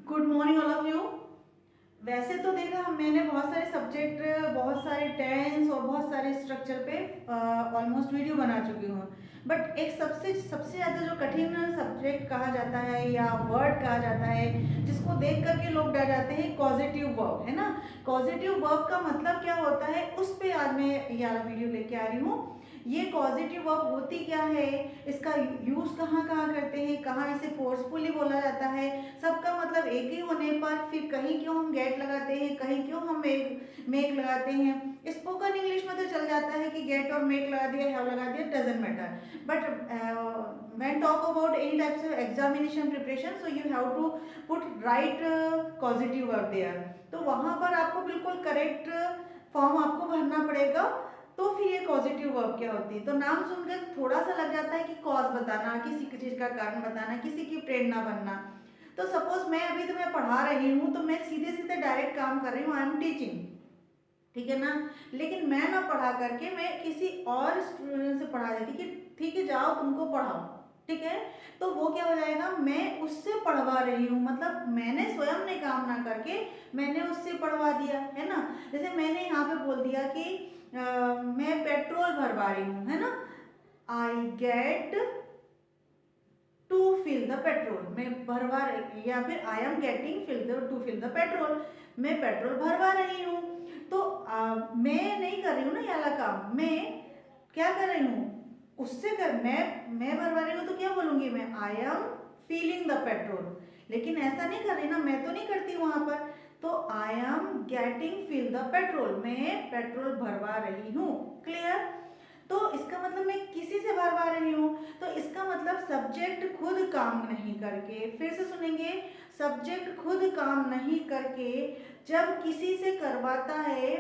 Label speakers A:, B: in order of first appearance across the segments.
A: Good morning all of you. वैसे तो देखा मैंने बहुत सारे सब्जेक्ट, बहुत सारे टेंस और बहुत सारे स्ट्रक्चर पे ऑलमोस्ट वीडियो बना चुकी हूँ। बट एक सबसे सबसे ज़्यादा जो कठिन सब्जेक्ट कहा जाता है या वर्ड कहा जाता है जिसको देख करके लोग डर जाते हैं, कॉजेटिव वर्ब, है ना। कॉजेटिव वर्ब का मतलब क्या होता है, उस पर आज मैं ये वाला वीडियो लेके आ रही हूँ। ये पॉजिटिव वर्ब होती क्या है, इसका यूज कहाँ कहाँ करते हैं, कहाँ इसे फोर्सफुली बोला जाता है, सबका मतलब एक ही होने पर फिर कहीं क्यों हम गेट लगाते हैं, कहीं क्यों हम मेक लगाते हैं। स्पोकन इंग्लिश में तो चल जाता है कि गेट और मेक लगा दिया, हैव लगा दिया, doesn't matter. But when talk about any types of examination preparation, so you have to put right positive verb there. तो वहां पर आपको बिल्कुल करेक्ट फॉर्म आपको भरना पड़ेगा। तो फिर ये पॉजिटिव वर्ब क्या होती है, तो नाम सुनकर थोड़ा सा लग जाता है कि कॉज बताना, किसी चीज का कारण बताना, किसी की प्रेरणा बनना। तो सपोज मैं अभी तुम्हें पढ़ा रही हूँ तो मैं सीधे सीधे डायरेक्ट काम कर रही हूँ, आई एम टीचिंग, ठीक है ना। लेकिन मैं ना पढ़ा करके मैं किसी और स्टूडेंट से पढ़ा देती कि ठीक है जाओ तुमको पढ़ाओ, ठीक है। तो वो क्या हो जाएगा, मैं उससे पढ़वा रही हूँ, मतलब मैंने स्वयं ने काम ना करके मैंने उससे पढ़वा दिया, है ना। जैसे मैंने यहाँ पे बोल दिया कि मैं पेट्रोल भरवा रही हूँ, है ना। I get to fill the petrol, मैं भरवा रही, या फिर I am getting to fill the petrol, मैं पेट्रोल भरवा रही हूँ। तो मैं नहीं कर रही हूँ ना ये वाला काम, मैं क्या कर रही हूँ, उससे कर, मैं भरवा रही हूँ तो क्या बोलूंगी मैं, I am feeling the petrol. लेकिन ऐसा नहीं कर रही ना, मैं तो नहीं करती वहां पर। तो I am getting fill the petrol, मैं पेट्रोल भरवा रही हूँ। क्लियर। तो इसका मतलब मैं किसी से भरवा रही हूँ, तो इसका मतलब सब्जेक्ट खुद काम नहीं करके, फिर से सुनेंगे, सब्जेक्ट खुद काम नहीं करके जब किसी से करवाता है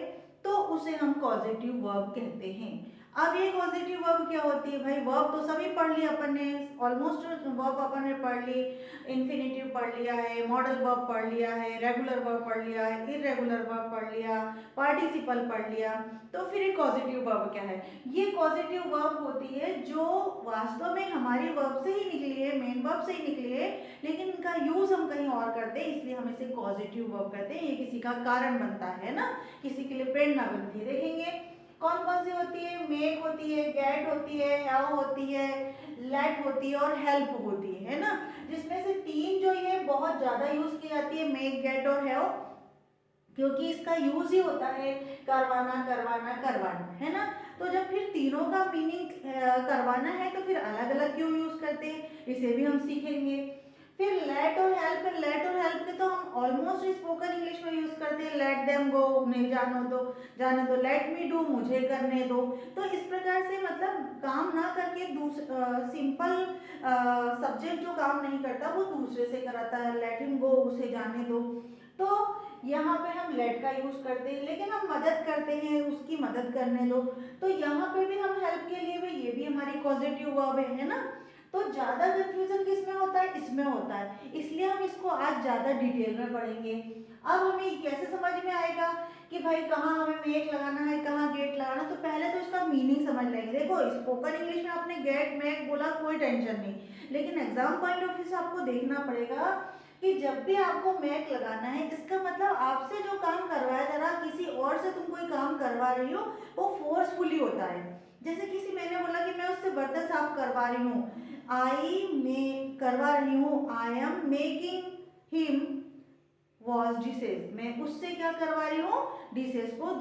A: तो उसे हम पॉजिटिव वर्ब कहते हैं। अब ये पॉजिटिव वर्ब क्या होती है भाई, वर्ब तो सभी पढ़ लिया अपन ने, ऑलमोस्ट वर्ब अपन ने पढ़ ली। इन्फिनेटिव पढ़ लिया है, मॉडल वर्ब पढ़ लिया है, रेगुलर वर्ब पढ़ लिया है, इरेगुलर वर्ब पढ़ लिया, पार्टिसिपल पढ़ लिया। तो फिर ये पॉजिटिव वर्ब क्या है, ये पॉजिटिव वर्ब होती है जो वास्तव में हमारी वर्ब से ही निकली है, मेन वर्ब से ही निकली है, लेकिन इनका यूज हम कहीं और करते हैं, इसलिए हम इसे पॉजिटिव वर्ब कहते हैं। ये किसी का कारण बनता है ना, किसी के लिए प्रेरणा बनती है। देखेंगे कौन कौन सी होती है, मेक होती है, गेट होती है, हैव होती है, लेट होती है और हेल्प होती है ना। जिसमें से तीन जो ये बहुत ज्यादा यूज की जाती है, मेक, गेट और हैव, क्योंकि इसका यूज ही होता है करवाना करवाना करवाना, है ना। तो जब फिर तीनों का मीनिंग करवाना है तो फिर अलग अलग क्यों यूज करते हैं, इसे भी हम सीखेंगे। फिर लेट और हेल्प, लेट और हेल्प के तो हम ऑलमोस्ट स्पोकन इंग्लिश में यूज करते हैं, लेट देम गो, उन्हें जानो दो, जाने दो, लेट मी डू, मुझे करने दो। तो इस प्रकार से मतलब काम ना करके सिंपल सब्जेक्ट जो काम नहीं करता वो दूसरे से कराता है, लेट हिम गो, उसे जाने दो। तो यहाँ पे हम लेट का यूज करते हैं, लेकिन हम मदद करते हैं, उसकी मदद करने दो। तो यहाँ पे भी हम हेल्प के लिए भी, ये भी हमारी पॉजिटिव वर्ब है ना। तो ज्यादा कंफ्यूजन किसमें होता है, इसमें होता है, इसलिए हम इसको आज ज्यादा डिटेल में पढ़ेंगे। अब हमें कैसे समझ में आएगा कि भाई कहाँ हमें मेक लगाना है, कहाँ गेट लगाना, तो पहले तो इसका मीनिंग समझ लेंगे। देखो स्पोकन इंग्लिश में आपने गेट मेक बोला कोई टेंशन नहीं, लेकिन एग्जाम पॉइंट ऑफ व्यू से आपको देखना पड़ेगा कि जब भी आपको मैक लगाना है, इसका मतलब आपसे जो काम करवाया जा रहा, किसी और से तुम कोई काम करवा रही हो, वो फोर्सफुली होता है। जैसे किसी, मैंने बोला कि मैं उससे बर्तन साफ करवा रही हूँ, आई मे करवा रही हूँ, I am making him wash dishes, मैं उससे क्या करवा रही हूँ, डिशेज को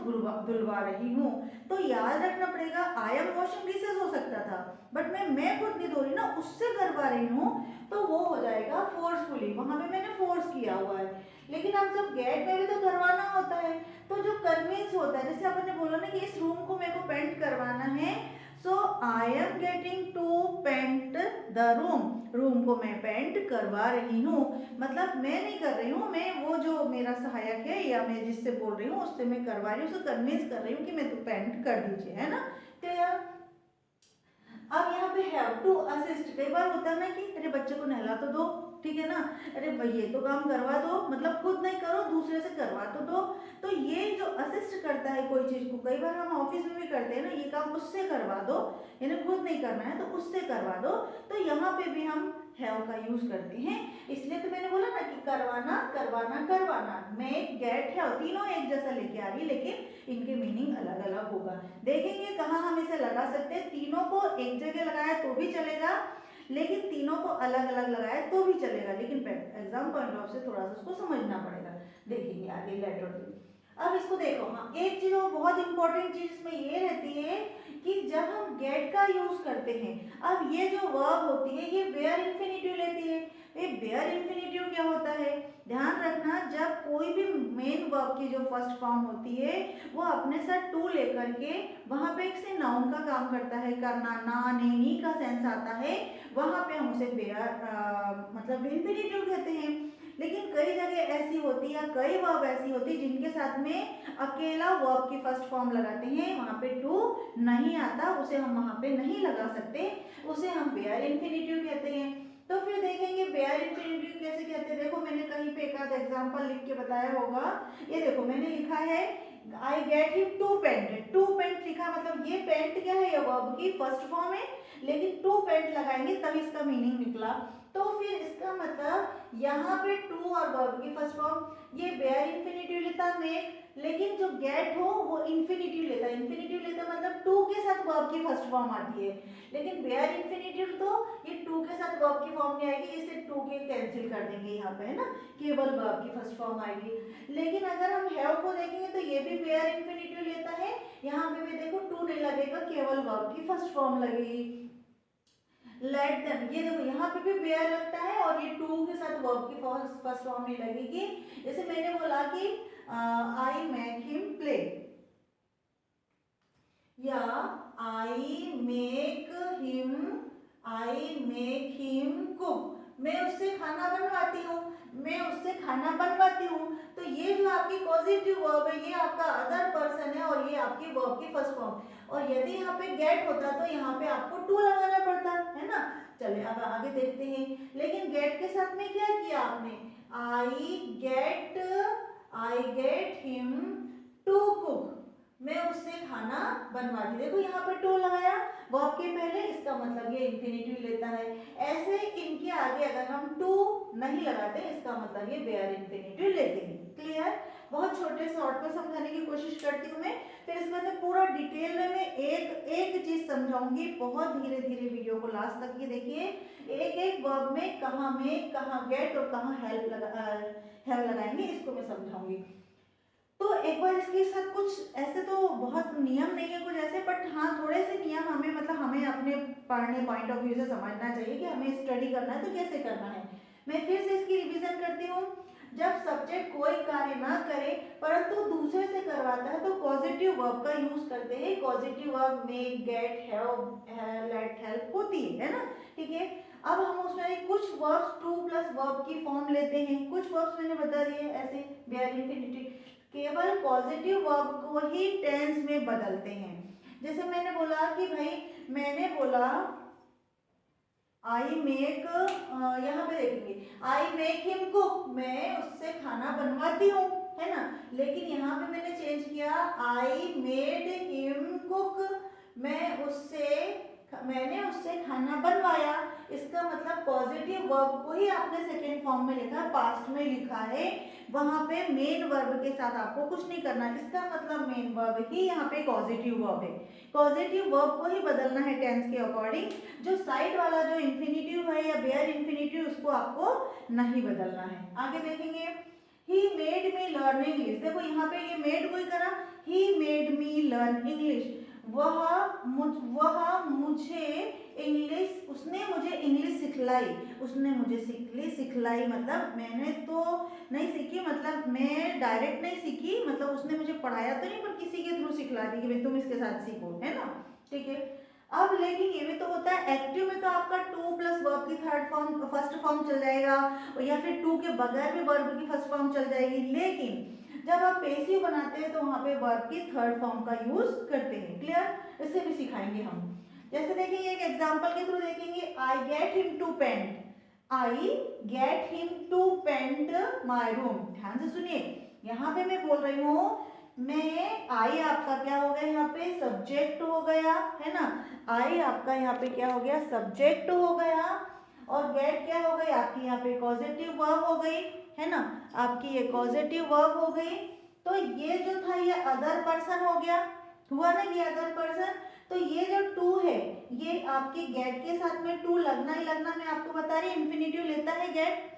A: धुलवा रही हूँ। तो याद रखना पड़ेगा, आई एम वॉशिंग डिशेज हो सकता था, बट मैं खुद नहीं धो रही ना, उससे करवा रही हूँ, तो वो हो जाएगा फोर्सफुली, वहां पे मैंने फोर्स किया हुआ है। लेकिन अब जब गेट में भी तो करवाना होता है, तो जो कन्विंस होता है, जैसे अपन ने बोला ना कि इस रूम को मेरे को पेंट करवाना है, so I am getting to paint the room, room को मैं पेंट करवा रही हूँ। मतलब मैं नहीं कर रही हूँ, मैं वो जो मेरा सहायक है या मैं जिससे बोल रही हूँ उससे मैं करवा रही हूँ, उसको कन्विंस कर रही हूँ कि मैं तो पेंट कर दीजिए, है ना। क्लियर। अब यहाँ पे हैव टू असिस्ट, कई बार होता है ना कि अरे बच्चे को नहला तो दो, ठीक है ना, अरे भाई ये तो काम करवा दो, मतलब खुद नहीं करो दूसरे से करवा तो दो। तो ये जो असिस्ट करता है कोई चीज को, कई बार हम ऑफिस में भी करते हैं ना, ये काम उससे करवा दो, यानी खुद नहीं करना है तो उससे करवा दो। तो यहाँ पे भी हम हैव का यूज करते हैं, इसलिए तो मैंने बोला ना कि करवाना करवाना करवाना, मेक, गेट है, तीनों एक जैसा लेके आ रही है लेकिन इनके मीनिंग अलग अलग होगा। देखेंगे कहाँ हम इसे लगा सकते हैं। तीनों को एक जगह लगाया तो भी चलेगा, लेकिन तीनों को अलग अलग लगाया तो भी चलेगा, लेकिन एग्जाम पॉइंट ऑफ से थोड़ा सा उसको समझना पड़ेगा। देखेंगे आगे लेटर डी। अब इसको देखो, हाँ एक चीज और बहुत इंपॉर्टेंट चीज इसमें ये रहती है कि जब हम गेट का यूज करते हैं, अब ये जो वर्ब होती है ये वेयर इंफिनिटिव लेती है। ये वेयर इंफिनिटिव क्या होता है, ध्यान रखना, जब कोई भी मेन वर्ब की जो फर्स्ट फॉर्म होती है वो अपने साथ टू लेकर के वहां पे एक से नाउन का काम करता है, करना, ना, ने, नी का सेंस आता है, वहां पे हम उसे वेयर मतलब इंफिनिटिव कहते हैं। लेकिन कई जगह ऐसी होती है, कई वर्ब ऐसी होती है जिनके साथ में अकेला वर्ब की फर्स्ट फॉर्म लगाते हैं, वहां पे टू नहीं आता, उसे हम वहां पे नहीं लगा सकते, उसे हम वेयर इंफिनिटिव कहते हैं। तो फिर देखेंगे वेयर इंफिनिटिव कैसे कहते हैं। देखो मैंने कहीं पे एक आध एग्जांपल लिख के बताया होगा। ये देखो मैंने लिखा है I get him to paint, to paint लिखा, मतलब ये पेंट क्या है, ये वर्ब की फर्स्ट फॉर्म है, लेकिन टू पेंट लगाएंगे तब इसका मीनिंग निकला। तो फिर इसका मतलब यहाँ पे टू और वर्ब की फर्स्ट फॉर्म ये वेयर इंफिनिटिव लेता मेक, लेकिन जो गेट हो वो इंफिनिटिव लेता, इंफिनिटिव लेता मतलब टू के साथ वर्ब की फर्स्ट फॉर्म आती है, लेकिन वेयर इंफिनिटिव तो ये टू के साथ वर्ब की फॉर्म नहीं आएगी, इसे टू के कैंसिल कर देंगे यहाँ पे, है ना, केवल वर्ब की फर्स्ट फॉर्म आएगी। लेकिन अगर हम हैव को देखेंगे तो ये भी वेयर इंफिनिटिव लेता है, यहाँ पे भी देखो टू नहीं लगेगा, केवल वर्ब की फर्स्ट फॉर्म लगेगी। लेट देम, ये देखो यहाँ पे भी वेयर लगता है और ये टू के साथ वर्ब की फर्स्ट फॉर्म नहीं लगेगी। जैसे मैंने बोला कि आई मेक हिम प्ले, या आई मेक हिम कुक, मैं उससे खाना बनवाती हूँ, मैं उससे खाना बनवाती हूँ। तो ये जो आपकी पॉजिटिव वर्ब है ये आपका अदर पर्सन है और ये आपकी वर्ब की फर्स्ट फॉर्म, और यदि यहाँ पे गेट होता तो यहाँ पे आपको टू लगाना पड़ता है ना। चलिए अब आगे देखते हैं। लेकिन गेट के साथ में क्या किया आपने, I get him to cook, मैं उससे खाना बनवाती, देखो यहाँ पे टू लगाया वर्ब के पहले, इसका मतलब ये इंफिनिटिव लेता है। ऐसे इनके आगे अगर हम टू नहीं लगाते इसका मतलब ये वेयर इंफिनिटिव लेते हैं। क्लियर, बहुत छोटे शॉर्ट में समझाने की कोशिश करती हूँ मैं, फिर इसके बाद में पूरा डिटेल में मैं एक एक चीज समझाऊंगी, बहुत धीरे धीरे वीडियो को लास्ट तक ये देखिए, एक एक वर्ब में कहाँ गेट और कहाँ हेल्प लगाएंगे इसको मैं समझाऊंगी। तो एक बार इसके साथ कुछ ऐसे तो बहुत नियम नहीं है कुछ ऐसे, बट हाँ थोड़े से नियम हमें मतलब हमें अपने पढ़ने पॉइंट ऑफ व्यू से समझना चाहिए कि हमें स्टडी करना है तो कैसे करना है। मैं फिर से इसकी रिवीजन करती हूँ। जब सब्जेक्ट कोई कार्य ना करे परंतु दूसरे से करवाता है तो पॉजिटिव वर्ब का यूज करते हैं। Positive verb make, get, have, let, help होती है ना, ठीक है। अब हम उसमें कुछ वर्ब्स टू प्लस वर्ब की फॉर्म लेते हैं, कुछ वर्ब्स मैंने बता दिए ऐसे वेयर इंफिनिटिव, केवल पॉजिटिव वर्ब को ही टेंस में बदलते हैं। जैसे मैंने बोला कि भाई मैंने बोला आई मेक, यहाँ पे देखेंगे आई मेक हिम कुक, मैं उससे खाना बनवाती हूँ, है ना। लेकिन यहाँ पे मैंने चेंज किया आई मेड हिम कुक, मैंने उससे खाना बनवाया। इसका मतलब पॉजिटिव वर्ब को ही आपने सेकेंड फॉर्म में लिखा, पास्ट में लिखा है, वहां पे मेन वर्ब के साथ आपको कुछ नहीं करना। इसका मतलब मेन वर्ब ही यहाँ पे पॉजिटिव वर्ब है, पॉजिटिव वर्ब को ही बदलना है टेंस के अकॉर्डिंग। जो साइड वाला जो इंफिनिटिव है या वेयर इंफिनिटिव उसको आपको नहीं बदलना है। आगे देखेंगे he made me learn English, देखो यहाँ पे ये मेड कोई करा, he made me learn English, उसने मुझे इंग्लिश सिखलाई, उसने मुझे सिखलाई मतलब मैंने तो नहीं सीखी, मतलब मैं डायरेक्ट नहीं सीखी, मतलब उसने मुझे पढ़ाया तो नहीं पर किसी के थ्रू सिखला दी कि भाई तुम इसके साथ सीखो, है ना, ठीक है। अब लेकिन ये भी तो होता है एक्टिव में तो आपका टू प्लस वर्ब की फर्स्ट फॉर्म चल जाएगा, या फिर टू के बगैर भी वर्ब की फर्स्ट फॉर्म चल जाएगी। लेकिन जब आप पेसिव बनाते हैं तो वहां पे वर्ब की थर्ड फॉर्म का यूज करते हैं। क्लियर, इससे भी सिखाएंगे हम। जैसे देखेंगे एक एग्जांपल के थ्रू देखेंगे, I get him to paint, I get him to paint my room. ध्यान से सुनिए, यहाँ पे मैं बोल रही हूँ, मैं आई आपका क्या हो गया यहाँ पे सब्जेक्ट हो गया, है ना, आई आपका यहाँ पे क्या हो गया सब्जेक्ट हो गया, और गेट क्या हो गई आपकी यहाँ पे पॉजिटिव वर्ब हो गई। है ना, आपकी ये कॉजेटिव वर्ब हो गई। तो ये जो था ये अदर पर्सन हो गया, हुआ ना ये अदर पर्सन। तो ये जो टू है ये आपके गेट के साथ में टू लगना ही लगना, मैं आपको बता रही इन्फिनेटिव लेता है गेट,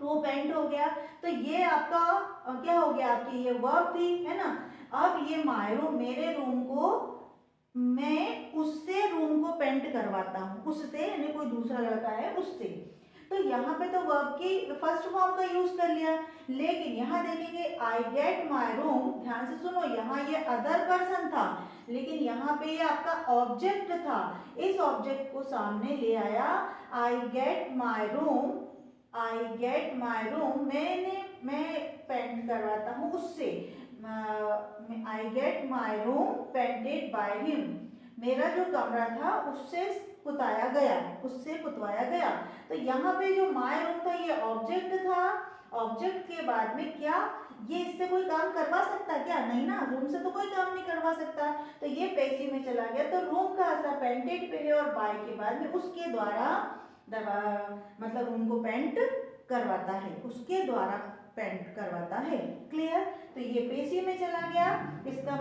A: टू पेंट हो गया। तो ये आपका क्या हो गया, आपकी ये वर्ब थी, है ना। अब ये माय रूम, मेरे रूम को मैं उससे रूम को पेंट करवाता हूँ, उससे यानी कोई दूसरा लड़का है उससे। तो यहाँ पे तो वर्ब की फर्स्ट फॉर्म का यूज कर लिया, लेकिन यहाँ देखेंगे आई गेट माई रूम, ध्यान से सुनो, यहाँ ये अदर पर्सन था, लेकिन यहाँ पे ये आपका ऑब्जेक्ट था। इस ऑब्जेक्ट को सामने ले आया, I get my room, I get my room, मैं पेंट करवाता हूँ उससे, I get my room painted by him, मेरा जो कमरा था उससे पुताया गया, उससे पुतवाया गया। तो यहाँ पे जो माय रूम था ये ऑब्जेक्ट था, ऑब्जेक्ट के बाद में क्या ये इससे कोई काम करवा सकता क्या, नहीं ना, रूम से तो कोई काम नहीं करवा सकता। तो ये पैसिव में चला गया। तो रूम का असर पेंटेड पे है और बाय के बाद में उसके द्वारा मतलब रूम को पेंट करवाता है, उसके द्वारा पेंट करवाता है। क्लियर। तो ये पेसिव में चला गया। इसका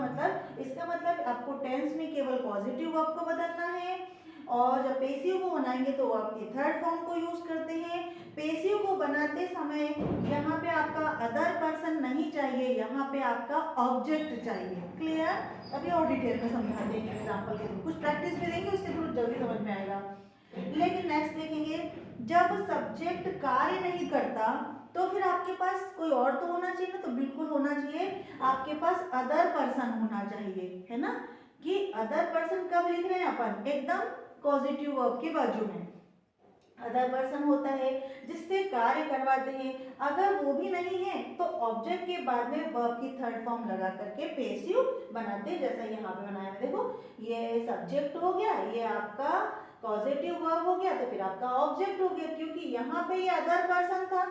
A: मतलब आपको टेंस में केवल पॉजिटिव वर्ब को बदलना है, और जब पेसिव को बनाएंगे तो आपके थर्ड फॉर्म को यूज करते हैं। पेसिव को बनाते समय यहाँ पे आपका अदर पर्सन नहीं चाहिए, यहाँ पे आपका ऑब्जेक्ट चाहिए। क्लियर। अभी और डिटेल में समझा देंगे एग्जाम्पल के थ्रू, कुछ प्रैक्टिस भी देंगे, उसके थ्रू जल्दी समझ में आएगा। लेकिन नेक्स्ट देखेंगे, जब सब्जेक्ट कार्य नहीं करता तो फिर आपके पास कोई और तो होना चाहिए ना, तो बिल्कुल होना चाहिए, आपके पास अदर पर्सन होना चाहिए, है ना। कि अदर पर्सन कब लिख रहे हैं अपन, एकदम पॉजिटिव वर्ब के बाजू में अदर पर्सन होता है जिससे कार्य करवाते हैं। अगर वो भी नहीं है तो ऑब्जेक्ट के बाद में वर्ब की थर्ड फॉर्म लगा करके पेसिव बनाते हैं, जैसा यहाँ पे बनाया है। देखो ये सब्जेक्ट हो गया, ये आपका पॉजिटिव वर्ब हो गया, तो फिर आपका ऑब्जेक्ट हो गया, क्योंकि यहाँ पे ये अदर पर्सन था,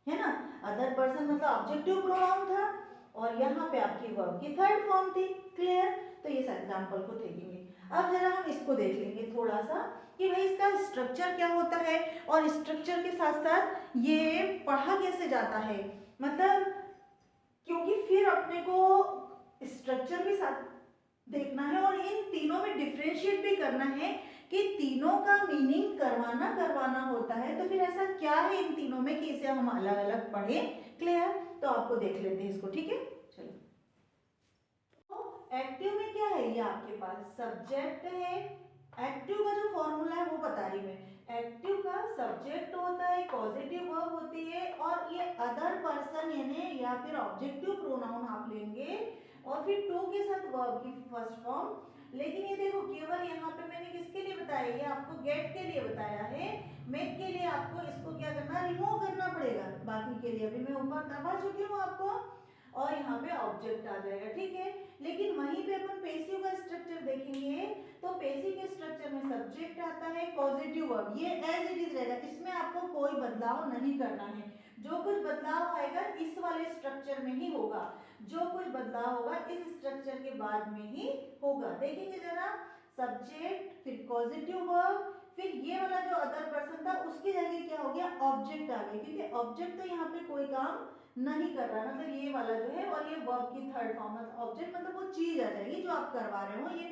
A: है ना। अदर पर्सन मतलब ऑब्जेक्टिव प्रोनाउन था, और यहाँ पे आपकी वर्ब की थर्ड फॉर्म थी। क्लियर। तो ये एग्जाम्पल को देखेंगे। अब जरा हम इसको देख लेंगे थोड़ा सा कि भाई इसका स्ट्रक्चर क्या होता है, और स्ट्रक्चर के साथ साथ ये पढ़ा कैसे जाता है, मतलब क्योंकि फिर अपने को स्ट्रक्चर भी साथ देखना है और इन तीनों में डिफरेंशिएट भी करना है कि तीनों का मीनिंग करवाना होता है। तो फिर ऐसा क्या है इन तीनों में कि इसे हम अलग अलग पढ़े। क्लियर। तो आपको देख लेते हैं इसको, ठीक है। चलो, तो एक्टिव में क्या है, ये आपके पास सब्जेक्ट है। एक्टिव का जो फॉर्मूला है वो बता रही मैं। एक्टिव का सब्जेक्ट होता है, पॉजिटिव वर्ब होती है, और ये अदर पर्सन यानी या फिर ऑब्जेक्टिव प्रोनाउन आप लेंगे, और फिर टू के साथ वर्ब की फर्स्ट फॉर्म। लेकिन ये देखो केवल यहाँ पे मैंने किसके लिए बताया, ये आपको गेट के लिए बताया है। मेक के लिए आपको इसको क्या करना, रिमूव करना पड़ेगा। बाकी के लिए अभी मैं ऊपर करवा चुकी हूँ आपको, और यहाँ पे ऑब्जेक्ट आ जाएगा, ठीक है। लेकिन वहीं पे अपन पेसिव का स्ट्रक्चर देखेंगे, तो पेसिव के स्ट्रक्चर में सब्जेक्ट आता है, पॉजिटिव वर्ब, ये एज इट इज रहेगा, इसमें आपको कोई बदलाव नहीं करना है। जो कुछ बदलाव आएगा इस वाले स्ट्रक्चर में ही होगा, जो कुछ बदलाव होगा इस स्ट्रक्चर के बाद में ही होगा। देखेंगे जरा, सब्जेक्ट, फिर पॉजिटिव वर्ब, फिर ये वाला जो अदर पर्सन था उसकी जगह क्या हो गया, ऑब्जेक्ट आ गया, क्योंकि ऑब्जेक्ट तो यहाँ पे कोई काम नहीं कर रहा, मतलब ये वाला जो है, और ये वर्ब की थर्ड फॉर्म, मतलब ऑब्जेक्ट मतलब वो चीज आ जाएगी जो आप करवा रहे हो, ये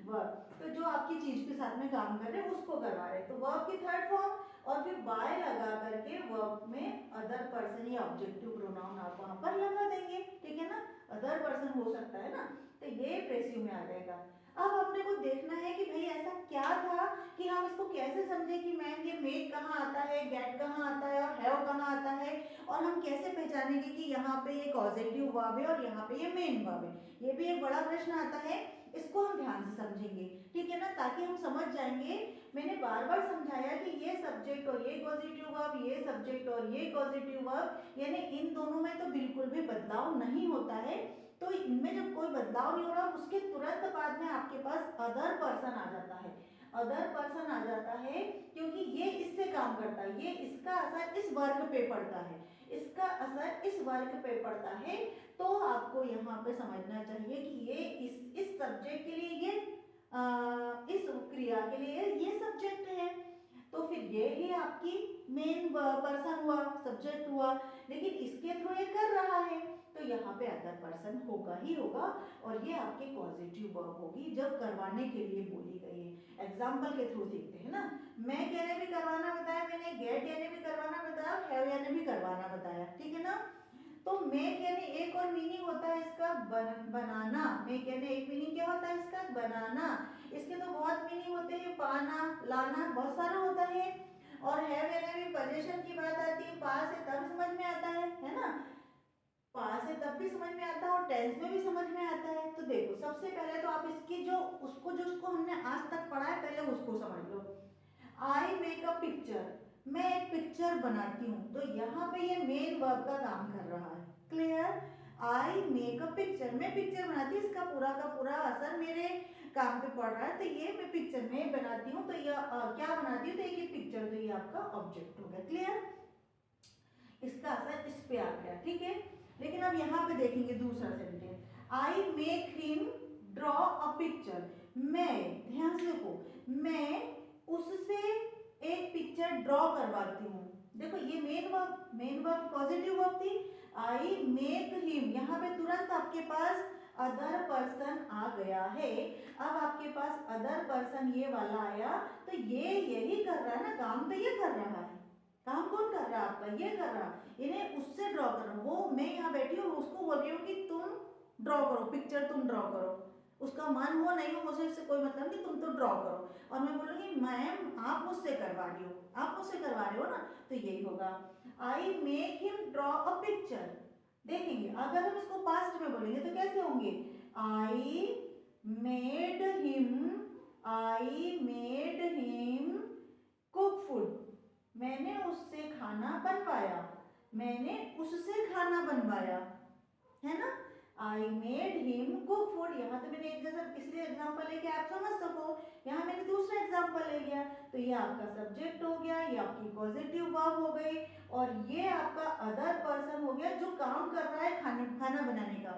A: वर्ब, तो जो आपकी चीज के साथ में काम कर रहे हैं उसको करवा रहे हैं, तो वर्ब की थर्ड फॉर्म, और फिर बाय लगा करके वर्ब में अदर पर्सन या ऑब्जेक्टिव प्रोनाउन आप वहां पर लगा देंगे, ठीक है ना। अदर पर्सन हो सकता है ना, तो ये पेसिव में आ जाएगा। अब अपने को देखना है कि भाई ऐसा क्या था कि हम इसको कैसे समझे कि मैम ये मेक कहाँ आता है, गेट कहाँ आता है, और हैव कहाँ आता है, और हम कैसे पहचानेंगे कि यहाँ पे ये कॉजेटिव वर्ब है और यहाँ पे ये मेन वर्ब है। ये भी एक बड़ा प्रश्न आता है, इसको हम ध्यान से समझेंगे, ठीक है ना, ताकि हम समझ जाएंगे। मैंने बार बार समझाया कि ये सब्जेक्ट और ये पॉजिटिव वर्ब, ये सब्जेक्ट और ये पॉजिटिव वर्ब, यानी इन दोनों में तो बिल्कुल भी बदलाव नहीं होता है। तो इनमें जब कोई बदलाव नहीं हो रहा, उसके तुरंत बाद में आपके पास अदर पर्सन आ जाता है, अदर पर्सन आ जाता है, क्योंकि ये इससे काम करता है, ये इसका असर इस वर्क पे पड़ता है, इसका असर इस वर्क पे पड़ता है। तो आपको यहाँ पे समझना चाहिए कि ये इस सब्जेक्ट के लिए ये इस क्रिया के लिए ये सब्जेक्ट है, तो फिर ये ही आपकी मेन पर्सन हुआ, सब्जेक्ट हुआ। जिसके थ्रू ये कर रहा है, तो यहाँ पे अदर पर्सन होगा ही होगा और ये आपके पॉजिटिव वर्ब होगी जब करवाने के लिए बोली गई है। एग्जाम्पल के थ्रू सीखते हैं ना। मैं यानी भी करवाना बताया मैंने, गेट यानी भी करवाना बताया, हैव यानी भी करवाना बताया, ठीक है ना। तो मेक यानी एक और मीनिंग होता है इसका बनाना। मेक यानी एक मीनिंग क्या होता है इसका, बनाना। इसके तो बहुत मीनिंग होते हैं, पाना, लाना, बहुत सारा होता है। और हैव यानी भी पोजीशन की बात आती है, पास है तब समझ में आता है ना। पास है तब भी समझ में आता है और टेंस में भी समझ में आता है। तो देखो सबसे पहले तो आप इसकी जो उसको हमने आज तक पढ़ा है पहले उसको समझ लो। आई मेक अ पिक्चर, मैं एक पिक्चर बनाती हूँ, तो यहाँ पे ये मेन वर्ब का काम कर रहा है। Clear. I make a picture, मैं पिक्चर बनाती हूँ, इसका पूरा का पूरा असर मेरे काम पे पड़ रहा है। तो ये मैं पिक्चर में बनाती हूँ, तो ये क्या बनाती हूँ, तो एक पिक्चर, तो ये आपका ऑब्जेक्ट हो गया। क्लियर। इसका असर इस पे आ गया, ठीक है। लेकिन अब यहाँ पे देखेंगे दूसरा sentence, I make him draw a picture, मैं, ध्यान से देखो, मैं उससे एक पिक्चर ड्रॉ करवाती हूँ। देखो ये मेन वर्ब पॉजिटिव वर्ब थी। आई मेक हिम, यहाँ पे तुरंत आपके पास अदर पर्सन आ गया है। अब आपके पास अदर पर्सन ये वाला आया, तो ये यही कर रहा है ना काम, तो ये कर रहा है। काम कौन कर रहा है आपका, ये कर रहा है, इन्हें उससे ड्रॉ कर रहा हूँ। वो मैं यहाँ बैठी हूँ, उसको बोल रही हूँ कि तुम ड्रॉ करो पिक्चर, तुम ड्रॉ करो। उसका मन हो नहीं हो मुझे इससे कोई मतलब नहीं, तुम तो ड्रॉ करो। और मैं बोलूँगी मैम आप मुझसे करवा रही हो, आप मुझसे करवा रहे हो ना, तो यही होगा। I make him draw a picture. देखेंगे अगर हम इसको पास्ट में बोलेंगे तो कैसे होंगे, I made him, I made him cook food, मैंने उससे खाना बनवाया, मैंने उससे खाना बनवाया, है ना। I made him cook food, यहाँ तो मैंने एक जैसा इसलिए एग्जाम्पल लेके आप समझ सको, यहाँ मैंने दूसरा एग्जाम्पल ले लिया, तो ये आपका सब्जेक्ट हो गया, ये आपकी पॉजिटिव वर्ब हो गई, और ये आपका अदर पर्सन हो गया जो काम कर रहा है खाना बनाने का।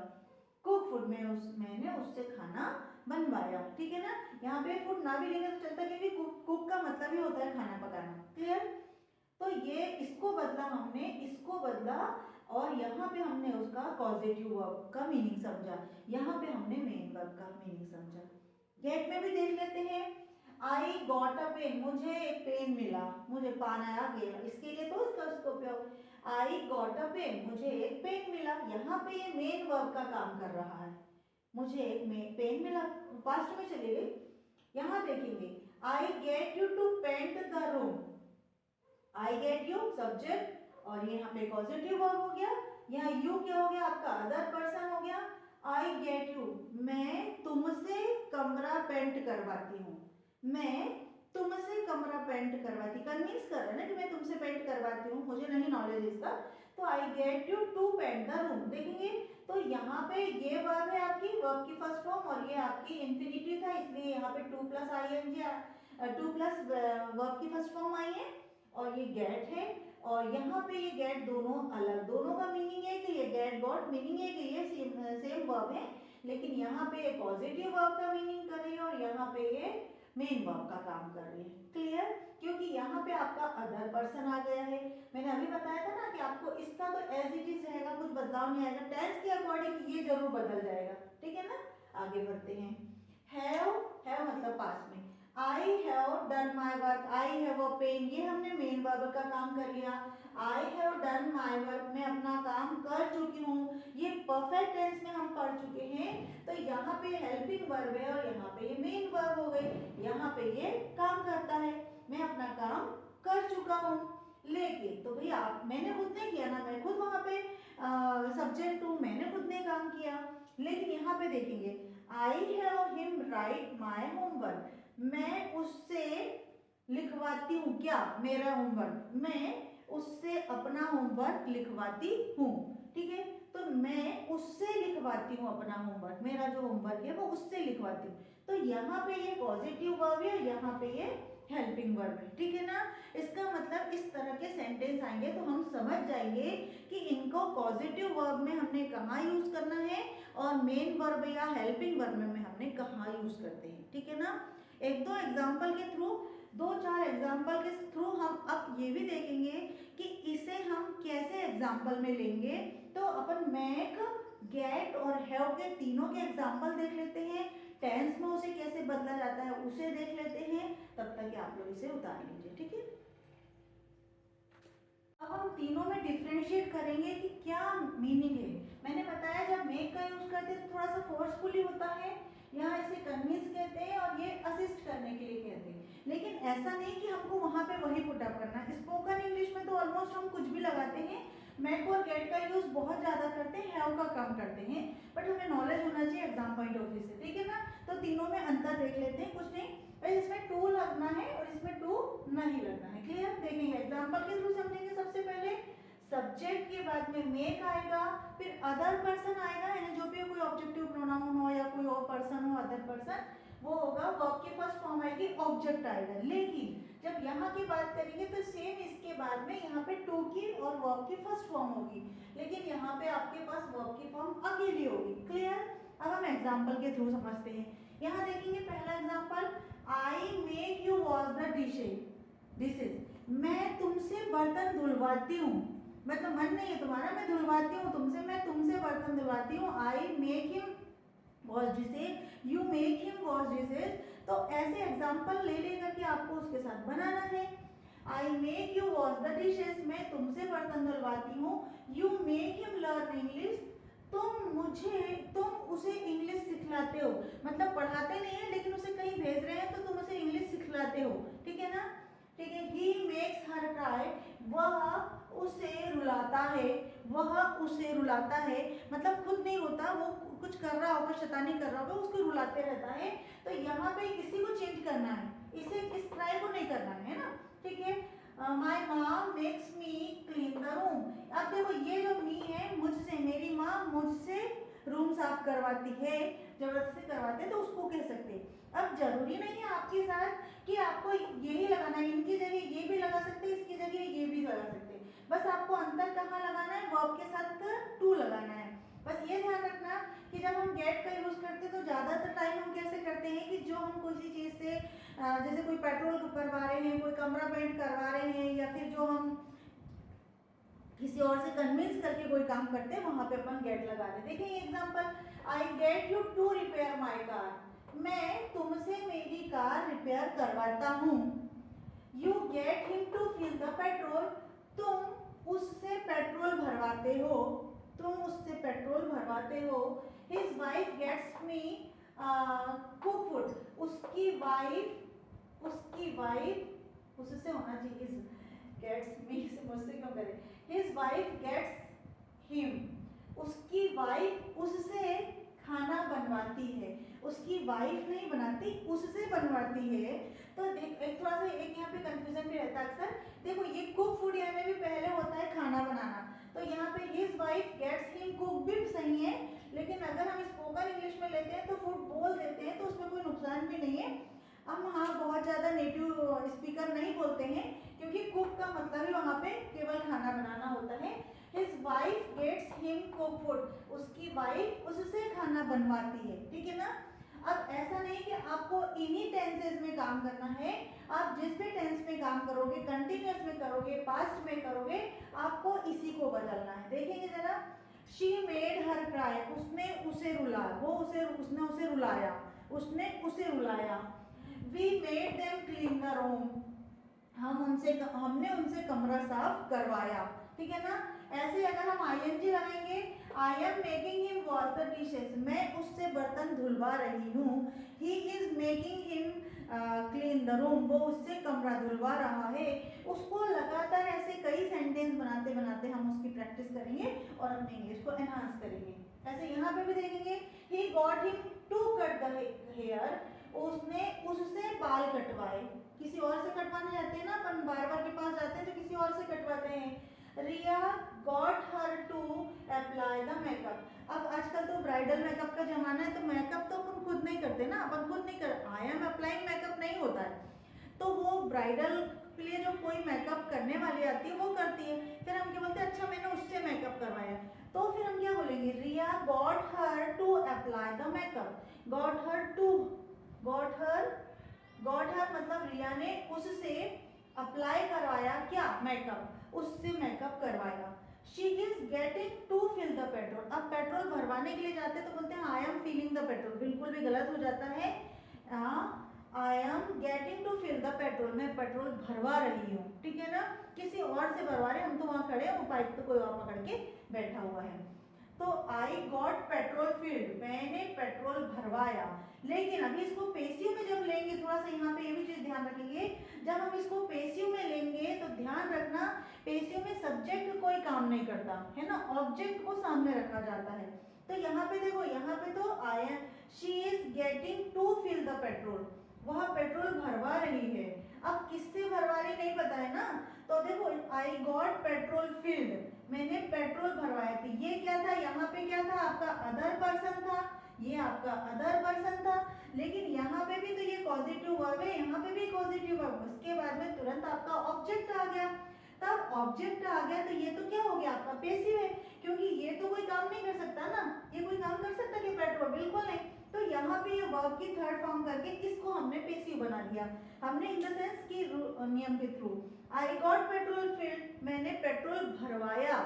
A: कुक फूड में मैंने उससे खाना बनवाया, ठीक है ना। यहाँ पे फूड ना भी लेंगे तो चलता, क्योंकि कुक का मतलब ही होता है खाना पकाना। क्लियर। तो ये इसको बदला हमने, इसको बदला, और यहाँ पे हमने उसका पॉजिटिव वर्ब का मीनिंग समझा, यहाँ पे हमने मेन वर्ब का मीनिंग समझा। गेट में भी देख लेते हैं। आई गॉट अ पेन, मुझे एक पेन मिला, मुझे पाना आ गया, इसके लिए तो उसका उपयोग। आई गॉट अ पेन, मुझे एक पेन मिला, यहाँ पे ये मेन वर्ब का काम कर रहा है। मुझे एक पेन मिला, पास्ट में चले गए। यहाँ देखेंगे, I get you to paint the room, I get you subject, और यहाँ पे पॉजिटिव वर्ब हो गया। यहाँ यू क्या हो गया आपका, अदर पर्सन हो गया। आई गेट यू, मैं तुमसे कमरा पेंट करवाती हूँ, मैं तुमसे कमरा पेंट करवाती, कन्विंस कर रहा है ना कि मैं तुमसे पेंट करवाती हूँ, मुझे नहीं नॉलेज इसका। तो I get you to paint the room, देखेंगे तो यहाँ पे ये वर्ब है आपकी, वर्ब की फर्स्ट फॉर्म, और ये आपकी इंफिनिटिव था, इसलिए यहाँ पे 2 प्लस ING 2 प्लस वर्ब की फर्स्ट फॉर्म आई है, और ये गेट है। और यहाँ पे ये गेट दोनों अलग, दोनों का मीनिंग है कि ये गेट गॉट मीनिंग है कि ये सेम वर्ब है, लेकिन यहाँ पे ये पॉजिटिव वर्ब का मीनिंग कर रही है और यहाँ पे ये मेन वर्ब का काम कर रही है। क्लियर। क्योंकि यहाँ पे आपका अदर पर्सन आ गया है। मैंने अभी बताया था ना कि आपको इसका तो एज इट इज रहेगा, कुछ बदलाव नहीं आएगा, टेंस के अकॉर्डिंग ये जरूर बदल जाएगा, ठीक है ना। आगे बढ़ते हैं। हैव मतलब पास में, I have done my work, I have a pen, ये हमने मेन वर्ब का काम कर लिया। I have done my work, मैं अपना काम कर चुकी हूँ, ये परफेक्ट टेंस में हम पढ़ चुके हैं। तो यहाँ पे हेल्पिंग वर्ब है और यहाँ पे ये मेन वर्ब हो गई, यहाँ पे ये काम करता है, मैं अपना काम कर चुका हूँ। लेकिन तो भैया मैंने खुद ने किया ना, मैं खुद वहाँ पे सब्जेक्ट हूँ, मैंने खुद ने काम किया। लेकिन यहाँ पे देखेंगे, I have him right my homework, मैं उससे लिखवाती हूँ क्या, मेरा होमवर्क, मैं उससे अपना होमवर्क लिखवाती हूँ, ठीक है। तो मैं उससे लिखवाती हूँ अपना होमवर्क, मेरा जो होमवर्क है वो उससे लिखवाती हूँ। तो यहाँ पे ये पॉजिटिव वर्ब है, यहाँ पे ये हेल्पिंग वर्ब है, ठीक है ना। इसका मतलब इस तरह के सेंटेंस आएंगे तो हम समझ जाएंगे कि इनको पॉजिटिव वर्ब में हमने कहाँ यूज करना है और मेन वर्ब या हेल्पिंग वर्ब में हमने कहाँ यूज करते हैं, ठीक है ना। एक दो एग्जाम्पल के थ्रू दो चार एग्जाम्पल के थ्रू हम अब ये भी देखेंगे कि इसे हम कैसे एग्जाम्पल में लेंगे। तो अपन मेक, गेट और हैव के तीनों के एग्जाम्पल देख लेते हैं, टेंस में उसे कैसे बदला जाता है उसे देख लेते हैं, तब तक आप लोग इसे उतार लीजिए, ठीक है। अब हम तीनों में डिफ्रेंशिएट करेंगे कि क्या मीनिंग है। मैंने बताया जब मेक का यूज करते हैं तो थोड़ा सा फोर्सफुली होता है, यहाँ इसे कन्विंस कहते हैं और ये असिस्ट करने के लिए कहते हैं, लेकिन ऐसा नहीं कि हमको वहाँ पे वही पुट अप करना है। स्पोकन इंग्लिश में तो ऑलमोस्ट हम कुछ भी लगाते हैं, मेक और गेट का यूज बहुत ज्यादा करते हैं, हैव का कम करते हैं, बट हमें नॉलेज होना चाहिए एग्जाम पॉइंट ऑफ व्यू से, ठीक है ना। तो तीनों में अंतर देख लेते हैं, कुछ नहीं बस इसमें टू लगना है और इसमें टू नहीं लगना है। क्लियर, देखेंगे एग्जाम्पल के थ्रू समझेंगे। सबसे पहले सब्जेक्ट के बाद में मेक आएगा, फिर अदर पर्सन आएगा, यानी जो भी कोई ऑब्जेक्टिव प्रोनाउन हो या कोई और पर्सन हो, अदर पर्सन, वो होगा। वर्ब की फर्स्ट फॉर्म आएगी, ऑब्जेक्ट आएगा। लेकिन जब यहाँ की बात करेंगे तो सेम इसके बाद में यहाँ पे टू की और वर्ब की फर्स्ट फॉर्म होगी, लेकिन यहाँ पे आपके पास वर्ब की फॉर्म अकेली होगी। क्लियर, अब हम एग्जाम्पल के थ्रू समझते हैं। यहाँ देखेंगे पहला example, I make you wash the dishes. मैं तुमसे बर्तन धुलवाती हूँ, मतलब मन नहीं है तुम्हारा, मैं धुलवाती हूँ तुमसे, मैं तुमसे बर्तन धुलवाती हूँ। I make him wash dishes, you make him wash dishes. तो ऐसे एग्जाम्पल ले लेकर के आपको उसके साथ बनाना है। I make you wash the dishes, मैं तुमसे बर्तन धुलवाती हूँ। You make him learn English, तुम उसे इंग्लिश सिखलाते हो, मतलब पढ़ाते नहीं है लेकिन उसे कहीं भेज रहे हैं तो तुम उसे इंग्लिश सिखलाते हो, ठीक है ना। ठीक है, ही मेक्स हर क्राई, वह उसे रुलाता है, वह उसे रुलाता है, मतलब खुद नहीं रोता, वो कुछ कर रहा होगा, शैतानी कर रहा होगा, उसको रुलाते रहता है। तो यहाँ पे इसी को चेंज करना है, इसे इस क्राई को नहीं करना है ना, ठीक है। My mom makes me clean the room. अब देखो ये जो मी है, मुझसे, मेरी माँ मुझसे रूम साफ करवाती है, जबरदस्ती करवाते हैं तो उसको कह सकते हैं। अब जरूरी नहीं है आपके साथ कि आपको यही लगाना है, इनकी जगह ये भी लगा सकते हैं, इसकी जगह ये भी लगा सकते हैं, बस आपको अंतर कहाँ लगाना है, वर्ब के साथ टू लगाना है। बस ये ध्यान रखना कि जब हम गेट का यूज करते हैं तो ज्यादातर टाइम हम कैसे करते हैं कि जो हम किसी चीज से जैसे कोई पेट्रोल भरवा रहे हैं, कोई कमरा पेंट करवा रहे हैं, या फिर जो हम किसी और से कन्विंस करके कोई काम करते हैं वहां पे अपन गेट लगा रहे हैं। देखिए example, I get you to repair my car, मैं तुमसे मेरी कार रिपेयर करवाता हूँ। You get him to fill the petrol, तुम उससे पेट्रोल भरवाते हो, तुम उससे पेट्रोल भरवाते हो। His wife gets me cook food, उसकी वाइफ उससे होना चाहिए, गेट्स मी से मुझसे क्यों करे, हिज वाइफ गेट्स हिम, उसकी वाइफ उससे खाना बनवाती है, उसकी वाइफ नहीं बनाती, उससे बनवाती है। तो एक थोड़ा सा एक यहाँ पे कंफ्यूजन भी रहता है अक्सर। देखो ये कुक फूड यहाँ में भी पहले होता है खाना बनाना, तो यहाँ पे his wife gets him cook भी सही है, लेकिन अगर हम स्पोकन इंग्लिश में लेते हैं तो फूड बोल देते हैं तो उसमें कोई नुकसान भी नहीं है। हम हाँ बहुत ज़्यादा नेटिव स्पीकर नहीं बोलते हैं, क्योंकि कुक का मतलब ही वहाँ पे केवल खाना बनाना होता है। His wife gets him cook food, उसकी वाइफ उससे खाना बनवाती है, ठीक है ना। अब ऐसा नहीं कि आपको इन्हीं टेंसेस में काम करना है, आप जिस भी टेंस में काम करोगे, कंटिन्यूअस में करोगे, पास्ट में करोगे, आपको इसी को बदलना है। देखेंगे जरा, शी मेड हर क्राई, उसने उसे रुलाया, उसने उसे रुलाया, उसने उसे रुलाया। We made them clean the room, हमने उनसे कमरा साफ करवाया, ठीक है ना। ऐसे अगर हम आईएनजी लगाएंगे, I am making him wash the dishes, मैं उससे बर्तन धुलवा रही हूँ। He is making him clean the room, वो उससे कमरा धुलवा रहा है। उसको लगातार ऐसे कई सेंटेंस बनाते बनाते हम उसकी प्रैक्टिस करेंगे और अपनी इंग्लिश को एनहांस करेंगे। ऐसे यहाँ पे भी देखेंगे, he got him to cut the hair, उसने उससे बाल कटवाए। किसी और से कटवाने जाते हैं ना अपन, बार्बर के पास जाते हैं तो किसी और से कटवाते हैं। Riya got her to apply the makeup. अब आजकल तो ब्राइडल मेकअप का जमाना है, तो मेकअप तो अपन खुद नहीं करते ना, अपन खुद नहीं कर, आई एम अप्लाइंग मेकअप नहीं होता है, तो वो ब्राइडल के लिए जो कोई मेकअप करने वाली आती है वो करती है। फिर हम क्या बोलते हैं, अच्छा मैंने उससे मेकअप करवाया, तो फिर हम क्या बोलेंगे, Riya got her to apply the makeup, got her got her मतलब रिया ने उससे अप्लाई करवाया क्या, मेकअप, उससे मेकअप करवाया। She is getting to fill the petrol, अब पेट्रोल भरवाने के लिए जाते तो बोलते हैं I am filling the petrol, बिल्कुल भी गलत हो जाता है। I am getting to fill the petrol, मैं पेट्रोल भरवा रही हूँ, ठीक है ना, किसी और से भरवा रहे, हम तो वहां खड़े हैं, वो पाइप पे कोई और पकड़ के बैठा हुआ है। तो आई गॉट पेट्रोल फिल्ड, मैंने पेट्रोल भरवाया। लेकिन अभी इसको पेसिव में जब लेंगे, थोड़ा सा यहाँ पे ये भी चीज ध्यान रखेंगे, जब हम इसको पेसिव में लेंगे तो ध्यान रखना पेसिव में सब्जेक्ट कोई काम नहीं करता है ना, ऑब्जेक्ट को सामने रखा जाता है। तो यहाँ पे देखो, यहाँ पे तो I am, she is getting to fill the petrol, वह पेट्रोल भरवा रही है। अब किससे भरवा रही नहीं पता है ना, तो देखो आई गॉट पेट्रोल फिल्ड, मैंने पेट्रोल भरवाया थी, ये क्या था, यहाँ पे क्या था, आपका अदर पर्सन था, ये आपका अदर पर्सन था। लेकिन यहाँ पे भी तो ये पॉजिटिव वर्ब है, यहाँ पे भी पॉजिटिव वर्ब, उसके बाद में तुरंत आपका ऑब्जेक्ट आ गया। तब ऑब्जेक्ट आ गया तो ये तो क्या हो गया, आपका पेसिव है, क्योंकि ये तो कोई काम नहीं कर सकता ना, ये कोई काम कर सकता कि पेट्रोल, बिल्कुल नहीं। तो यहाँ पे ये वर्ब की थर्ड फॉर्म करके इसको हमने पेसिव बना दिया, हमने इन द सेंस की नियम के through. I got petrol field, मैंने पेट्रोल भरवाया,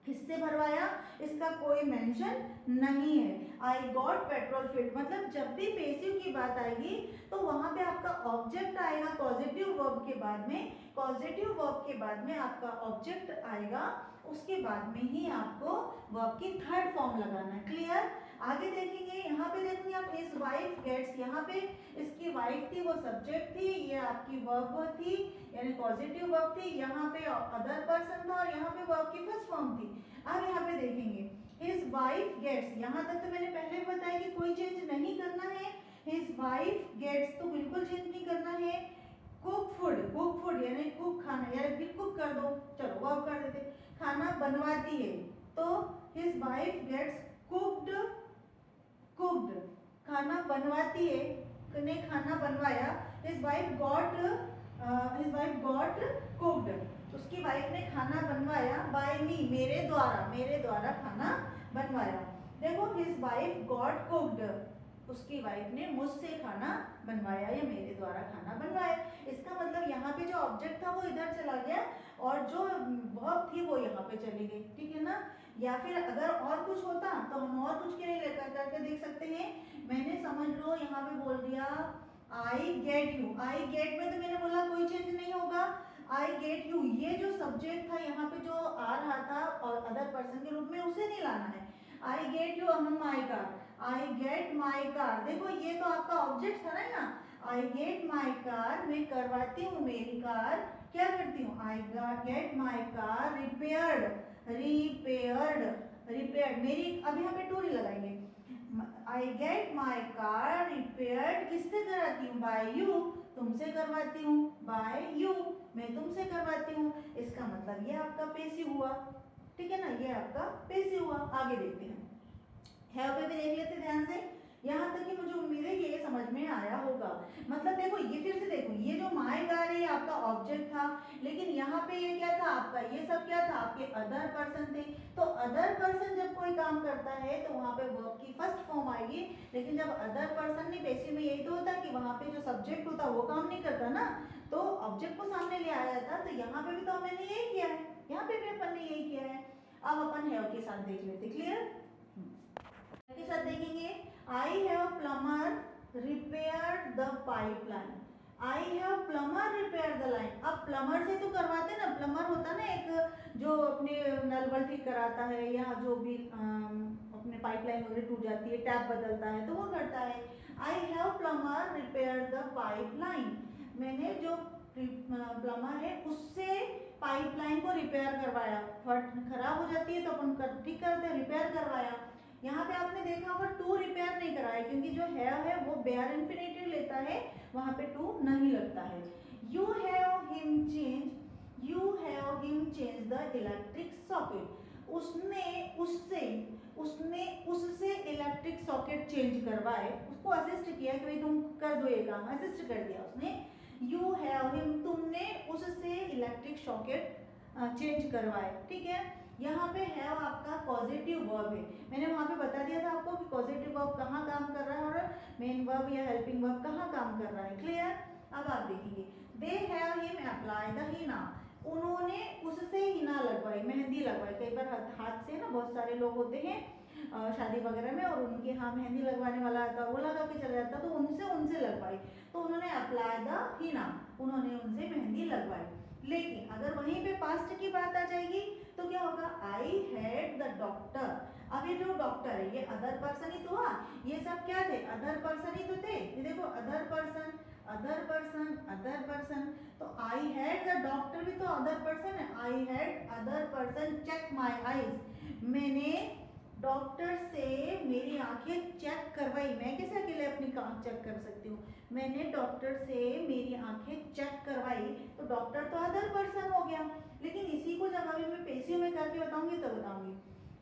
A: किससे भरवाया, इसका कोई मेंशन नहीं है। आई गॉट पेट्रोल फिल्ड मतलब जब भी पेसिव की बात आएगी तो वहां पे आपका ऑब्जेक्ट आएगा पॉजिटिव वर्ब के बाद में, पॉजिटिव वर्ब के बाद में आपका ऑब्जेक्ट आएगा, उसके बाद में ही आपको वर्ब की थर्ड फॉर्म लगाना है। क्लियर, आगे देखेंगे, यहाँ पे देखेंगे आप हिज वाइफ गेट्स, यहाँ पे इसकी वाइफ थी, वो सब्जेक्ट थी, ये आपकी वर्ब थी यानी पॉजिटिव वर्ब थी, यहाँ पे अदर पर्सन था और यहाँ पे वर्ब की फर्स्ट फॉर्म थी। अब यहाँ पे देखेंगे हिज वाइफ गेट्स, यहाँ तक तो मैंने पहले बताया कि कोई चेंज नहीं करना है। हिज वाइफ गेट्स तो बिल्कुल चेंज नहीं करना है। कुक फूड, कुक फूड यानी कुक खाना, यार फिर कुक कर दो, चलो वर्ब कर देते, खाना बनवाती है, तो his wife gets cooked, cooked खाना बनवाती है, ने खाना बनवाया। हिज वाइफ गॉट कुक्ड, उसकी वाइफ ने खाना बनवाया, बाय मी मेरे द्वारा खाना बनवाया। देखो हिज वाइफ गॉट कुक्ड, उसकी वाइफ ने मुझसे खाना बनवाया या मेरे द्वारा खाना बनवाया। इसका मतलब यहाँ पे जो ऑब्जेक्ट था वो इधर चला गया और जो वर्ब थी वो यहाँ पे चली गई, ठीक है ना। या फिर अगर और कुछ होता तो हम और कुछ के लिए लेकर करके देख सकते हैं। मैंने समझ लो यहाँ पे बोल दिया आई गेट यू, आई गेट में तो मैंने बोला कोई चेंज नहीं होगा, आई गेट यू, ये जो सब्जेक्ट था यहाँ पे जो आ रहा था और अदर पर्सन के रूप में उसे नहीं लाना है। आई गेट यू हम my car, I get my car, देखो ये तो आपका ऑब्जेक्ट था ना यहाँ, आई गेट माई कार, मैं करवाती हूँ मेरी कार, क्या करती हूँ, I get my car repaired, repaired मेरी, अब यहाँ पे टू नहीं लगाएंगे, I get my car repaired, किससे कराती हूँ, बाय यू, तुमसे करवाती हूँ, बाय यू, मैं तुमसे करवाती हूँ। इसका मतलब ये आपका पेसिव हुआ, ठीक है ना, ये आपका पेसिव हुआ। आगे देखते हैं, हैव पे भी देख लेते ध्यान से, यहाँ तक कि मुझे उम्मीद है ये समझ में आया होगा। मतलब देखो ये फिर से देखो, ये जो माई कार है आपका ऑब्जेक्ट था, लेकिन यहाँ पे ये क्या था आपका, ये सब क्या था, आपके अदर पर्सन थे। तो अदर पर्सन जब कोई काम करता है तो वहाँ पे वर्ब की फर्स्ट फॉर्म आएगी, लेकिन जब अदर पर्सन नहीं, बेसिक में यही तो होता है कि वहाँ पे जो सब्जेक्ट होता वो काम नहीं करता ना, तो ऑब्जेक्ट को सामने ले आया जाता। तो यहाँ पे भी तो हमने यही किया है, यहाँ पे भी अपन ने यही किया है। अब अपन हैव के साथ देख लेते, क्लियर के साथ देखेंगे, I have plumber repair the pipeline, I have plumber repair the line. अब प्लम्बर से तो करवाते ना, प्लम्बर होता ना एक जो अपने नल वल ठीक कराता है या जो भी अपने पाइपलाइन वगैरह टूट जाती है टैप बदलता है तो वो करता है। I have plumber repair the pipeline, मैंने जो प्लम्बर है उससे पाइपलाइन को रिपेयर करवाया, खराब हो जाती है तो अपन ठीक करते हैं, रिपेयर करवाया। यहाँ पे आपने देखा होगा टू रिपेयर नहीं कराया, क्योंकि जो है वो बेयर इंफिनिटिव लेता है, वहां पे टू नहीं लगता है। You have him change the electric socket, उससे इलेक्ट्रिक सॉकेट चेंज करवाए, उसको असिस्ट किया कि भाई तुम कर दो ये काम, असिस्ट कर दिया उसने। यू हैव हिम, तुमने उससे इलेक्ट्रिक सॉकेट चेंज करवाए, ठीक है। यहाँ पे हैव आपका पॉजिटिव वर्ब है। मैंने वहाँ पे बता दिया था आपको कि पॉजिटिव वर्ब कहाँ काम कर रहा है और मेन वर्ब या हेल्पिंग वर्ब कहाँ काम कर रहा है। क्लियर? अब आप देखेंगे they have him apply the henna, उन्होंने उससे हीना लगवाई, मेहंदी लगवाई। कई बार हाथ से ना बहुत सारे लोग होते हैं शादी वगैरह में और उनके यहाँ मेहंदी लगवाने वाला आता, वो लगा के चला जाता, तो उनसे लगवाई, तो उन्होंने अप्लाई द हीना, उन्होंने उनसे मेहंदी लगवाई। लेकिन अगर वहीं पे पास्ट की बात आ जाएगी तो क्या होगा, आई हैड द डॉक्टर। अब ये जो डॉक्टर है ये अदर पर्सन ही तो हुआ, ये सब क्या थे, अदर पर्सन ही तो थे। ये देखो other person other person other person, तो आई हैड द डॉक्टर भी तो अदर पर्सन है। I had other person check my eyes, मैंने डॉक्टर से मेरी आंखें चेक करवाई। मैं कैसे अकेले अपनी आंख चेक कर सकती हूँ, मैंने डॉक्टर से मेरी आंखें चेक करवाई, तो डॉक्टर तो अदर पर्सन हो गया। लेकिन इसी को जब अभी मैं पेशियों में करके बताऊंगी तो बताऊंगी,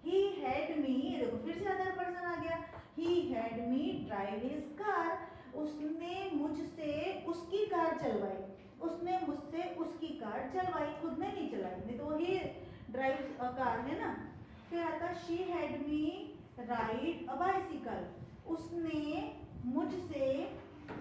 A: ही हैड मी, देखो फिर से अदर पर्सन आ गया, he had me drive his car, उसने मुझसे उसकी कार चलवाई, उसने मुझसे उसकी कार चलवाई, खुद ने नहीं चलाई, नहीं तो वही ड्राइव कार है ना। फिर आता she had me ride a bicycle, उसने मुझसे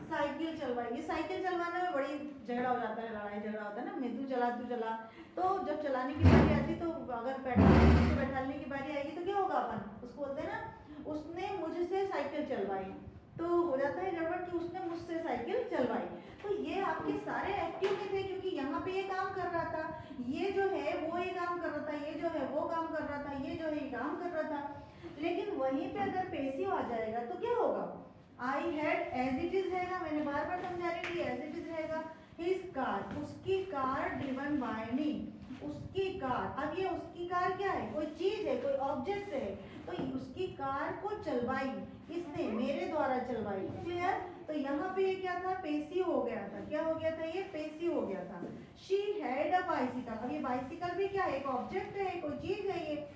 A: साइकिल चलवाई। ये साइकिल चलवाने में बड़ी झगड़ा हो जाता है, लड़ाई झगड़ा होता है ना, मैं तू चला, तो जब चलाने की बारी आती तो अगर बैठाने की बारी आएगी तो क्या होगा, अपन उसको बोलते हैं ना उसने मुझसे साइकिल चलवाई, तो हो जाता है गड़बड़ कि उसने मुझसे साइकिल चलवाई। तो ये आपके सारे एक्टिव में थे क्योंकि यहाँ पे ये काम कर रहा था, ये जो है वो ये काम कर रहा था, ये जो है वो काम कर रहा था, ये जो है ये काम कर रहा था। लेकिन वहीं पे अगर पेसिव आ जाएगा तो क्या होगा, I had as it is रहेगा, मैंने बार बार समझा रही थी एज इट इज रहेगा। हिज कार, उसकी कार, ड्रिवन बाय मी, उसकी कार। अब ये उसकी कार क्या है, कोई चीज है, कोई ऑब्जेक्ट है, तो उसकी कार को चलवाई किसने, मेरे द्वारा चलवाई। क्लियर? तो यहाँ पे ये क्या था, पेसिव हो गया था। क्या हो गया था, ये पेसिव हो गया था। शी हैड अ बाइसिकल, अब ये बाइसिकल भी क्या है, एक ऑब्जेक्ट है, कोई चीज है, ये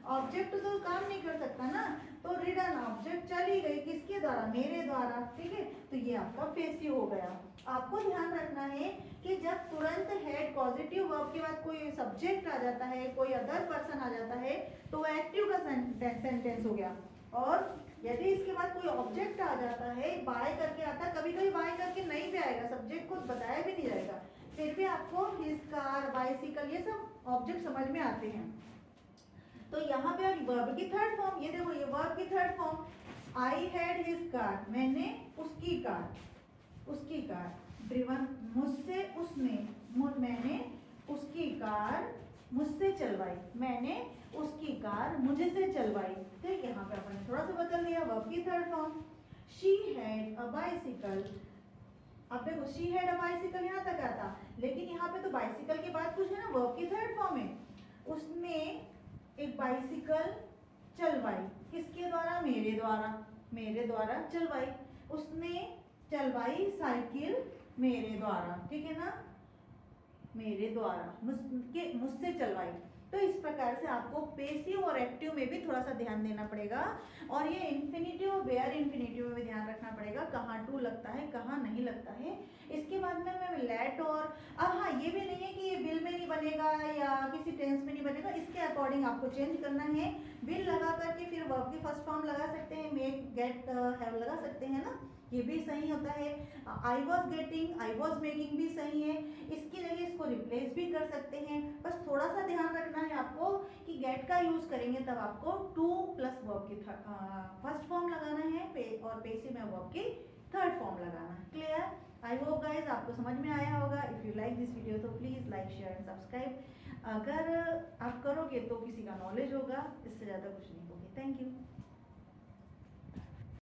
A: ऑब्जेक्ट तो काम नहीं कर सकता ना, तो रिटर्न ऑब्जेक्ट चली गई किसके द्वारा, मेरे द्वारा। ठीक है, तो ये आपका पेसिव हो गया। आपको ध्यान रखना है कि जब तुरंत हेड पॉजिटिव वर्ब के बाद कोई सब्जेक्ट आ जाता है, कोई अदर पर्सन आ जाता है, तो वो एक्टिव का सेंटेंस हो गया। और यदि इसके बाद कोई ऑब्जेक्ट आ जाता है, बाय करके आता है, कभी कभी बाय करके नहीं भी आएगा, सब्जेक्ट को बताया भी नहीं जाएगा, फिर भी आपको हिज कार, बाइसिकल, ये सब ऑब्जेक्ट समझ में आते हैं। तो यहाँ पे वर्ब की थर्ड फॉर्म, ये देखो ये वर्ब की third form, I had his car, मैंने उसकी कार, उसकी कार, ड्रिवन मुझसे उसने, मैंने उसकी कार मुझसे चलवाई, मैंने उसकी कार मुझे से चलवाई। ठीक, यहाँ पे अपन ने थोड़ा सा बदल दिया, वर्ब की third form. She had a bicycle, अब देखो शी हैड अ बाइसिकल यहाँ तक आता, लेकिन यहाँ पे तो बाइसिकल के बाद कुछ है ना, वर्ब की थर्ड फॉर्म है। उसने एक बाइसिकल चलवाई, किसके द्वारा, मेरे द्वारा, मेरे द्वारा चलवाई, उसने चलवाई साइकिल मेरे द्वारा। ठीक है ना, मेरे द्वारा, मुझसे चलवाई। तो इस प्रकार से आपको पेसिव और एक्टिव में भी थोड़ा सा ध्यान देना पड़ेगा, और ये इन्फिनिटिव और वेयर इन्फिनिटिव में भी ध्यान रखना पड़ेगा, कहाँ टू लगता है कहाँ नहीं लगता है। इसके बाद में मैं लेट और, अब हाँ ये भी नहीं है कि ये विल में नहीं बनेगा या किसी टेंस में नहीं बनेगा, इसके अकॉर्डिंग आपको चेंज करना है। विल लगा करके फिर वर्ब की फर्स्ट फॉर्म लगा सकते हैं, मेक, गेट, हैव लगा सकते हैं ना, ये भी सही होता है। I was getting, I was making भी सही है, इसकी जगह इसको रिप्लेस भी कर सकते हैं। बस थोड़ा सा ध्यान रखना है आपको कि गेट का यूज करेंगे तब आपको टू प्लस वर्ब की फर्स्ट फॉर्म लगाना है, और पेसिव में वर्ब की थर्ड फॉर्म लगाना है। क्लियर? आई होप गाइज आपको समझ में आया होगा। If you like this video तो please like, share and subscribe. अगर आप करोगे तो किसी का नॉलेज होगा, इससे ज्यादा कुछ नहीं होगी। Thank you.